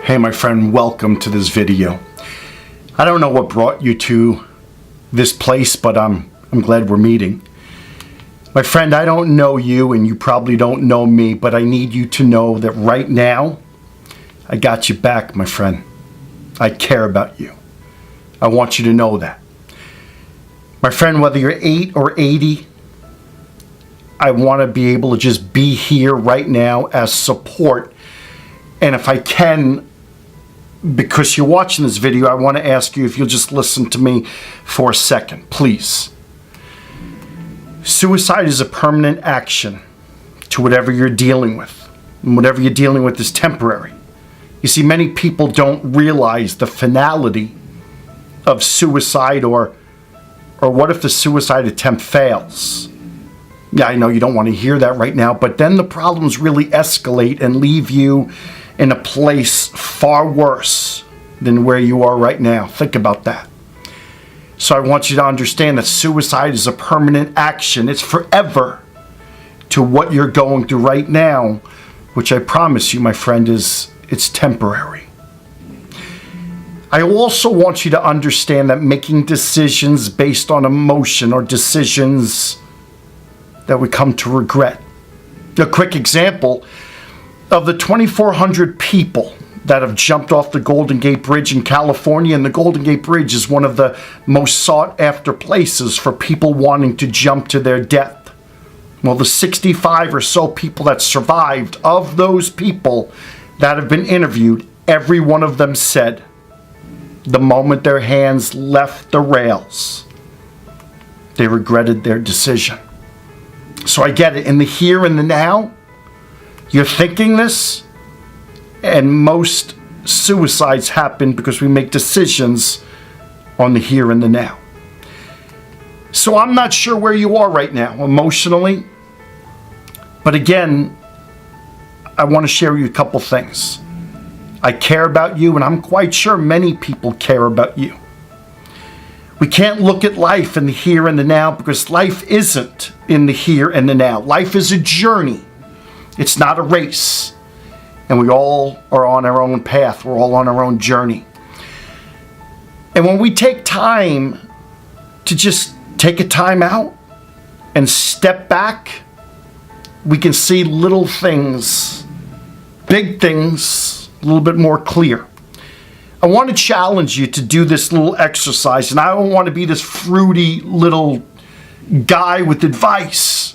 Hey my friend, welcome to this video. I don't know what brought you to this place, but I'm glad we're meeting. My friend, I don't know you and you probably don't know me, but I need you to know that right now, I got you back, my friend. I care about you. I want you to know that. My friend, whether you're 8 or 80, I want to be able to just be here right now as support. And if I can, because you're watching this video, I want to ask you if you'll just listen to me for a second, please. Suicide is a permanent action to whatever you're dealing with. And whatever you're dealing with is temporary. You see, many people don't realize the finality of suicide or what if the suicide attempt fails? Yeah, I know you don't want to hear that right now, but then the problems really escalate and leave you in a place far worse than where you are right now. Think about that. So I want you to understand that suicide is a permanent action. It's forever to what you're going through right now, which I promise you, my friend, it's temporary. I also want you to understand that making decisions based on emotion are decisions that we come to regret. A quick example, of the 2,400 people that have jumped off the Golden Gate Bridge in California, and the Golden Gate Bridge is one of the most sought after places for people wanting to jump to their death. Well, the 65 or so people that survived, of those people that have been interviewed, every one of them said the moment their hands left the rails, they regretted their decision. So I get it. In the here and the now, you're thinking this, and most suicides happen because we make decisions on the here and the now. So I'm not sure where you are right now emotionally, but again, I want to share with you a couple things. I care about you, and I'm quite sure many people care about you. We can't look at life in the here and the now because life isn't in the here and the now. Life is a journey. It's not a race. And we all are on our own path. We're all on our own journey. And when we take time to just take a time out and step back, we can see little things, big things, a little bit more clear. I want to challenge you to do this little exercise, and I don't want to be this fruity little guy with advice,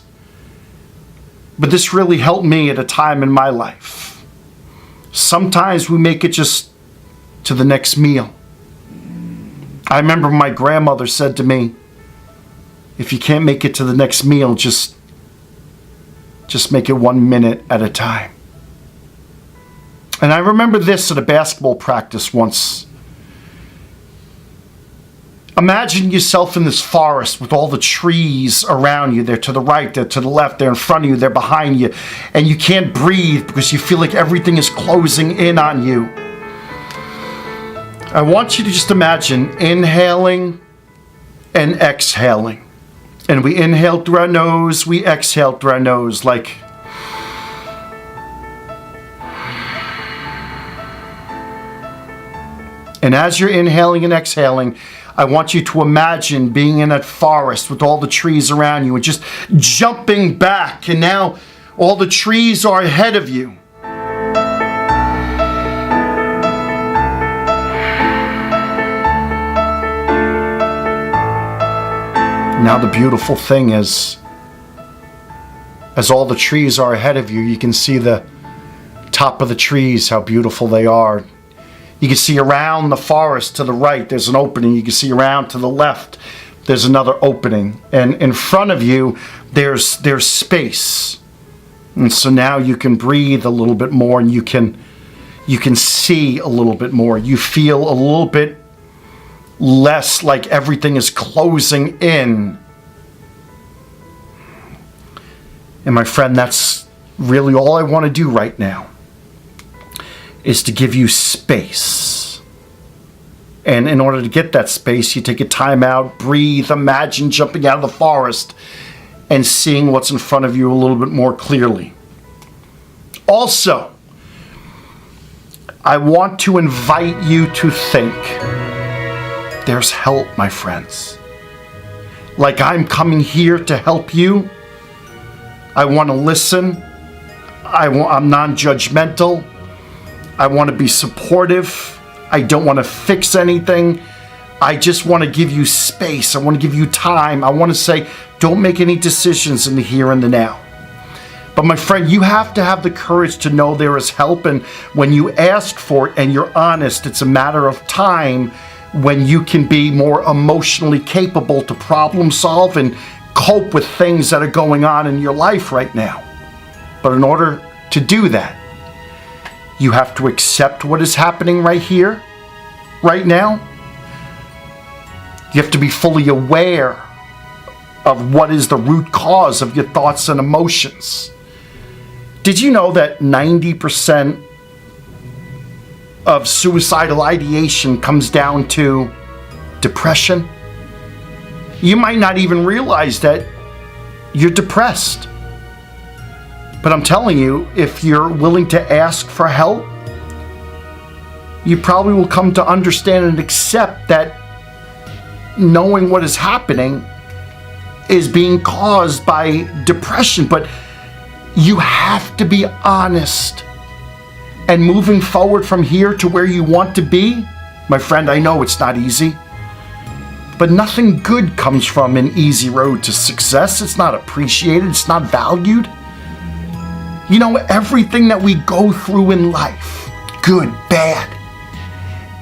but this really helped me at a time in my life. Sometimes we make it just to the next meal. I remember my grandmother said to me, if you can't make it to the next meal, just make it 1 minute at a time. And I remember this at a basketball practice once. Imagine yourself in this forest with all the trees around you. They're to the right, they're to the left, they're in front of you, they're behind you. And you can't breathe because you feel like everything is closing in on you. I want you to just imagine inhaling and exhaling. And we inhale through our nose, we exhale through our nose like... And as you're inhaling and exhaling, I want you to imagine being in that forest with all the trees around you and just jumping back. And now all the trees are ahead of you. Now the beautiful thing is, as all the trees are ahead of you, you can see the top of the trees, how beautiful they are. You can see around the forest to the right, there's an opening. You can see around to the left, there's another opening. And in front of you, there's space. And so now you can breathe a little bit more, and you can see a little bit more. You feel a little bit less like everything is closing in. And my friend, that's really all I want to do right now, is to give you space. And in order to get that space, you take a time out, breathe, imagine jumping out of the forest and seeing what's in front of you a little bit more clearly. Also, I want to invite you to think there's help, my friends. Like I'm coming here to help you. I want to listen. I'm non-judgmental. I want to be supportive. I don't want to fix anything. I just want to give you space. I want to give you time. I want to say, don't make any decisions in the here and the now. But my friend, you have to have the courage to know there is help. And when you ask for it and you're honest, it's a matter of time when you can be more emotionally capable to problem solve and cope with things that are going on in your life right now. But in order to do that, you have to accept what is happening right here, right now. You have to be fully aware of what is the root cause of your thoughts and emotions. Did you know that 90% of suicidal ideation comes down to depression? You might not even realize that you're depressed. But I'm telling you, if you're willing to ask for help, you probably will come to understand and accept that knowing what is happening is being caused by depression. But you have to be honest. And moving forward from here to where you want to be, my friend, I know it's not easy. But nothing good comes from an easy road to success. It's not appreciated. It's not valued. You know, everything that we go through in life, good, bad,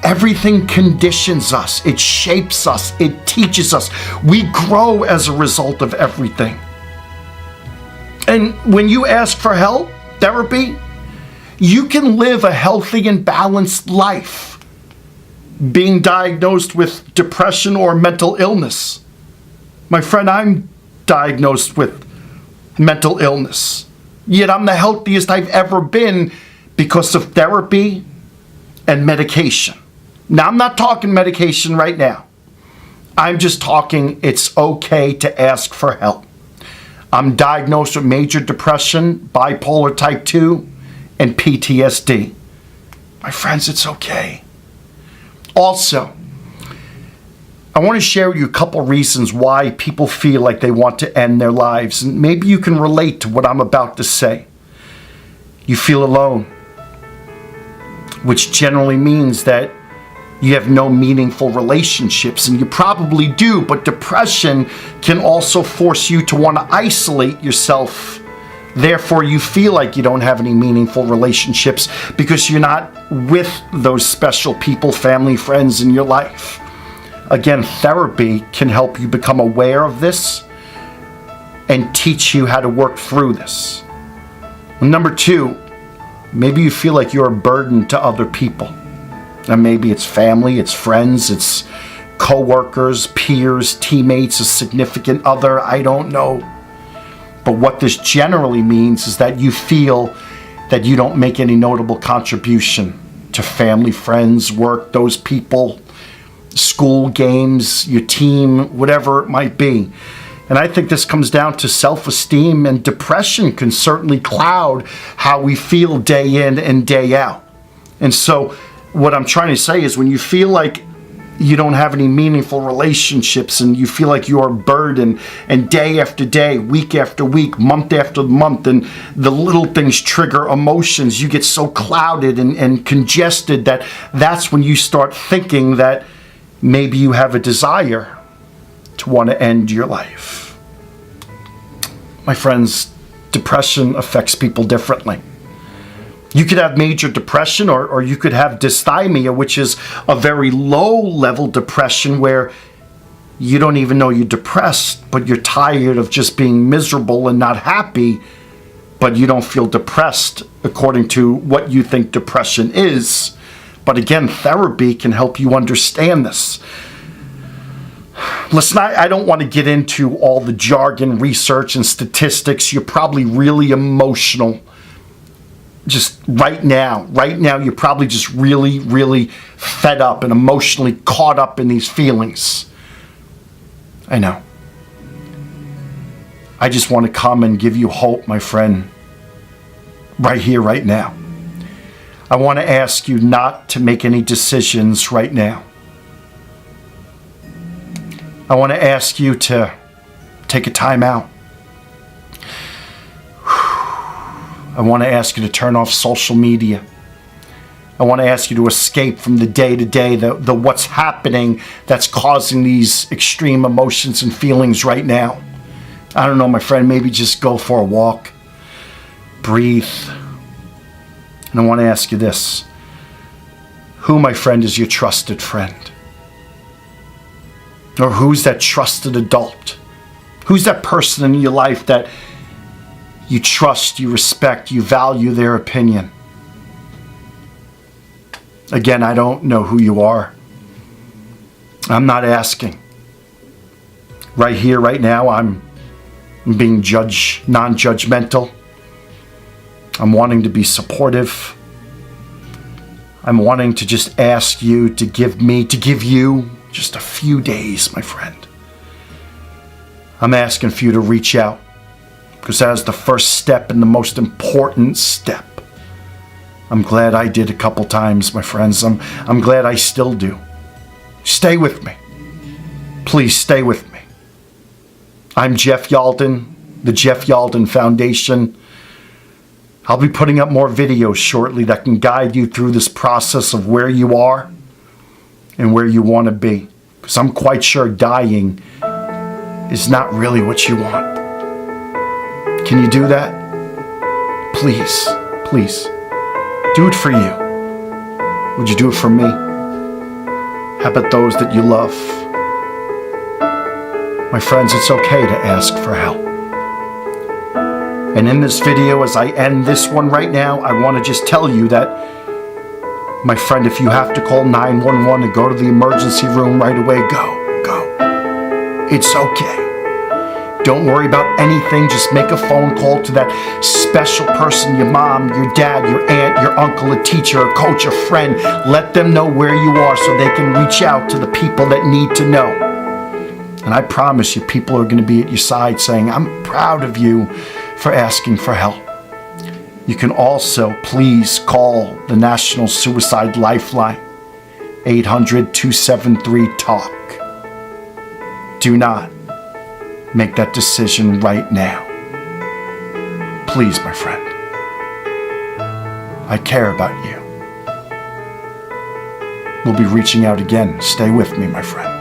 everything conditions us. It shapes us. It teaches us. We grow as a result of everything. And when you ask for help, therapy, you can live a healthy and balanced life. Being diagnosed with depression or mental illness. My friend, I'm diagnosed with mental illness. Yet I'm the healthiest I've ever been because of therapy and medication. Now, I'm not talking medication right now. I'm just talking it's okay to ask for help. I'm diagnosed with major depression, bipolar type 2, and PTSD. My friends, it's okay. Also, I want to share with you a couple reasons why people feel like they want to end their lives. And maybe you can relate to what I'm about to say. You feel alone, which generally means that you have no meaningful relationships, and you probably do, but depression can also force you to want to isolate yourself. Therefore, you feel like you don't have any meaningful relationships because you're not with those special people, family, friends in your life. Again, therapy can help you become aware of this and teach you how to work through this. Number 2, maybe you feel like you're a burden to other people. And maybe it's family, it's friends, it's co-workers, peers, teammates, a significant other, I don't know. But what this generally means is that you feel that you don't make any notable contribution to family, friends, work, those people, school, games, your team, whatever it might be. And I think this comes down to self-esteem, and depression can certainly cloud how we feel day in and day out. And so what I'm trying to say is when you feel like you don't have any meaningful relationships and you feel like you're a burden, and day after day, week after week, month after month, and the little things trigger emotions, you get so clouded and congested that that's when you start thinking that maybe you have a desire to want to end your life. My friends, depression affects people differently. You could have major depression, or you could have dysthymia, which is a very low-level depression where you don't even know you're depressed, but you're tired of just being miserable and not happy, but you don't feel depressed according to what you think depression is. But again, therapy can help you understand this. Listen, I don't want to get into all the jargon, research, and statistics. You're probably really emotional. Just right now, you're probably just really, really fed up and emotionally caught up in these feelings. I know. I just want to come and give you hope, my friend, right here, right now. I want to ask you not to make any decisions right now. I want to ask you to take a time out. I want to ask you to turn off social media. I want to ask you to escape from the day-to-day, the what's happening that's causing these extreme emotions and feelings right now. I don't know, my friend, maybe just go for a walk. Breathe. And I want to ask you this. Who, my friend, is your trusted friend? Or who's that trusted adult? Who's that person in your life that you trust, you respect, you value their opinion? Again, I don't know who you are. I'm not asking. Right here, right now, I'm being non-judgmental. I'm wanting to be supportive. I'm wanting to just ask you to give you just a few days, my friend. I'm asking for you to reach out, because that is the first step and the most important step. I'm glad I did a couple times, my friends. I'm glad I still do. Stay with me. Please stay with me. I'm Jeff Yalden, the Jeff Yalden Foundation. I'll be putting up more videos shortly that can guide you through this process of where you are and where you want to be. Because I'm quite sure dying is not really what you want. Can you do that? Please, please. Do it for you. Would you do it for me? How about those that you love? My friends, it's okay to ask for help. And in this video, as I end this one right now, I want to just tell you that, my friend, if you have to call 911 and go to the emergency room right away, go. It's okay. Don't worry about anything. Just make a phone call to that special person, your mom, your dad, your aunt, your uncle, a teacher, a coach, a friend. Let them know where you are so they can reach out to the people that need to know. And I promise you, people are going to be at your side saying, I'm proud of you for asking for help. You can also please call the National Suicide Lifeline, 800-273-TALK. Do not make that decision right now. Please, my friend. I care about you. We'll be reaching out again. Stay with me, my friend.